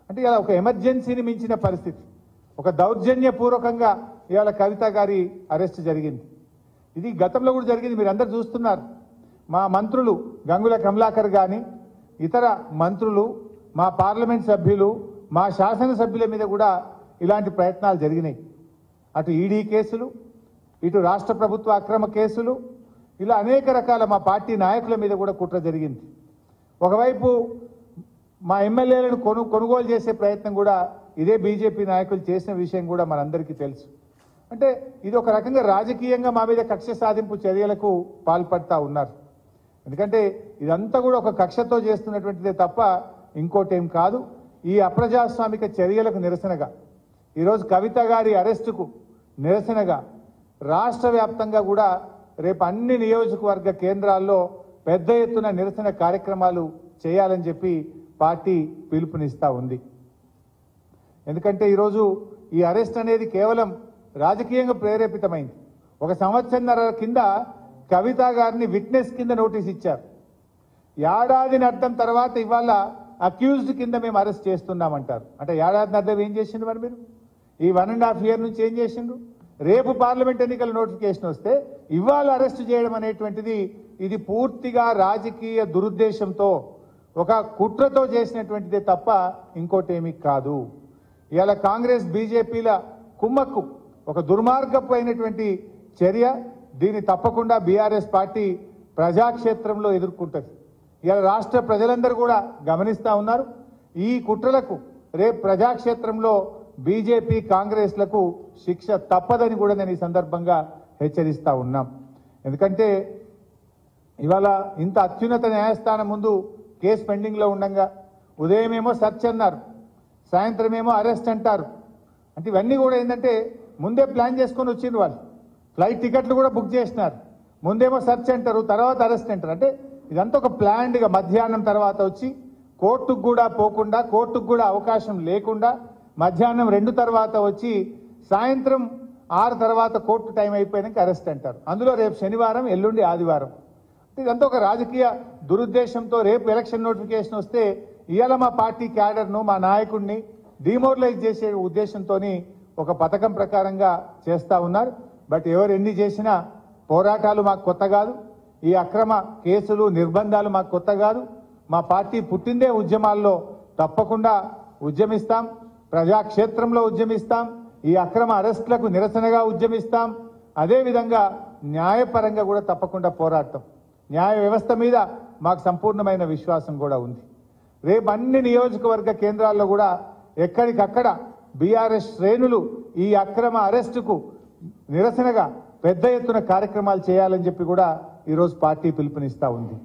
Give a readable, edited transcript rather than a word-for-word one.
అంటే ఇలా ఒక ఎమర్జెన్సీని మించిన పరిస్థితి, ఒక దౌర్జన్యపూర్వకంగా ఇవాళ కవిత గారి అరెస్ట్ జరిగింది. ఇది గతంలో కూడా జరిగింది, మీరు అందరు చూస్తున్నారు. మా మంత్రులు గంగుల కమలాకర్ కానీ ఇతర మంత్రులు, మా పార్లమెంట్ సభ్యులు, మా శాసనసభ్యుల మీద కూడా ఇలాంటి ప్రయత్నాలు జరిగినాయి. అటు ఈడీ కేసులు, ఇటు రాష్ట్ర ప్రభుత్వ అక్రమ కేసులు, ఇలా అనేక రకాల మా పార్టీ నాయకుల మీద కూడా కుట్ర జరిగింది. ఒకవైపు మా ఎమ్మెల్యేలను కొనుగోలు చేసే ప్రయత్నం కూడా ఇదే బీజేపీ నాయకులు చేసిన విషయం కూడా మనందరికీ తెలుసు. అంటే ఇది ఒక రకంగా రాజకీయంగా మా మీద కక్ష సాధింపు చర్యలకు పాల్పడతా ఉన్నారు. ఎందుకంటే ఇదంతా కూడా ఒక కక్షతో చేస్తున్నటువంటిదే తప్ప ఇంకోటేం కాదు. ఈ అప్రజాస్వామిక చర్యలకు నిరసనగా ఈరోజు కవిత గారి అరెస్టుకు నిరసనగా రాష్ట్ర వ్యాప్తంగా కూడా రేపు అన్ని నియోజకవర్గ కేంద్రాల్లో పెద్ద ఎత్తున నిరసన కార్యక్రమాలు చేయాలని చెప్పి పార్టీ పిలుపునిస్తా ఉంది. ఎందుకంటే ఈరోజు ఈ అరెస్ట్ అనేది కేవలం రాజకీయంగా ప్రేరేపితమైంది. ఒక సంవత్సరన్నర కింద కవిత గారిని విట్నెస్ కింద నోటీస్ ఇచ్చారు. ఏడాదిని అర్థం తర్వాత ఇవాళ అక్యూజ్డ్ కింద మేము అరెస్ట్ చేస్తున్నామంటారు. అంటే ఏడాదిని అర్థం ఏం చేసిండ్రు మరి మీరు? ఈ 1.5 years నుంచి ఏం చేసిండ్రు? రేపు పార్లమెంట్ ఎన్నికల నోటిఫికేషన్ వస్తే ఇవాళ అరెస్ట్ చేయడం అనేటువంటిది ఇది పూర్తిగా రాజకీయ దురుద్దేశంతో ఒక కుట్రతో చేసినటువంటిదే తప్ప ఇంకోటేమీ కాదు. ఇవాళ కాంగ్రెస్ బీజేపీల కుమ్మక్కు ఒక దుర్మార్గపు అయినటువంటి చర్య. దీన్ని తప్పకుండా బీఆర్ఎస్ పార్టీ ప్రజాక్షేత్రంలో ఎదుర్కొంటుంది. ఇవాళ రాష్ట్ర ప్రజలందరూ కూడా గమనిస్తా ఉన్నారు. ఈ కుట్రలకు రేపు ప్రజాక్షేత్రంలో బీజేపీ కాంగ్రెస్లకు శిక్ష తప్పదని కూడా నేను ఈ సందర్భంగా హెచ్చరిస్తా ఉన్నాం. ఎందుకంటే ఇవాళ ఇంత అత్యున్నత న్యాయస్థానం ముందు కేసు పెండింగ్లో ఉండగా ఉదయమేమో సెర్చ్ అన్నారు, సాయంత్రం ఏమో అరెస్ట్ అంటారు. అంటే ఇవన్నీ కూడా ఏంటంటే ముందే ప్లాన్ చేసుకొని వచ్చిండ్రు. వాళ్ళు ఫ్లైట్ టికెట్లు కూడా బుక్ చేసినారు. ముందేమో సెర్చ్ అంటారు, తర్వాత అరెస్ట్ అంటారు. అంటే ఇదంతా ఒక ప్లాన్డ్గా మధ్యాహ్నం తర్వాత వచ్చి కోర్టుకు కూడా పోకుండా, కోర్టుకు కూడా అవకాశం లేకుండా మధ్యాహ్నం 2 తర్వాత వచ్చి సాయంత్రం 6 తర్వాత కోర్టు టైం అయిపోయాక అరెస్ట్ అంటారు. అందులో రేపు శనివారం, ఎల్లుండి ఆదివారం. ఇదంతా ఒక రాజకీయ దురుద్దేశంతో రేపు ఎలక్షన్ నోటిఫికేషన్ వస్తే ఇవాళ మా పార్టీ క్యాడర్ను, మా నాయకుడిని డిమోరలైజ్ చేసే ఉద్దేశంతో ఒక పథకం ప్రకారంగా చేస్తా ఉన్నారు. బట్ ఎవరు ఎన్ని చేసినా పోరాటాలు మాకు కొత్త కాదు. ఈ అక్రమ కేసులు, నిర్బంధాలు మాకు కొత్త కాదు. మా పార్టీ పుట్టిందే ఉద్యమాల్లో. తప్పకుండా ఉద్యమిస్తాం, ప్రజాక్షేత్రంలో ఉద్యమిస్తాం, ఈ అక్రమ అరెస్టులకు నిరసనగా ఉద్యమిస్తాం. అదేవిధంగా న్యాయపరంగా కూడా తప్పకుండా పోరాడతాం. న్యాయ వ్యవస్థ మీద మాకు సంపూర్ణమైన విశ్వాసం కూడా ఉంది. రేపు అన్ని నియోజకవర్గ కేంద్రాల్లో కూడా ఎక్కడికక్కడ బీఆర్ఎస్ శ్రేణులు ఈ అక్రమ అరెస్టుకు నిరసనగా పెద్ద ఎత్తున కార్యక్రమాలు చేయాలని చెప్పి కూడా ఈరోజు పార్టీ పిలుపునిస్తా ఉంది.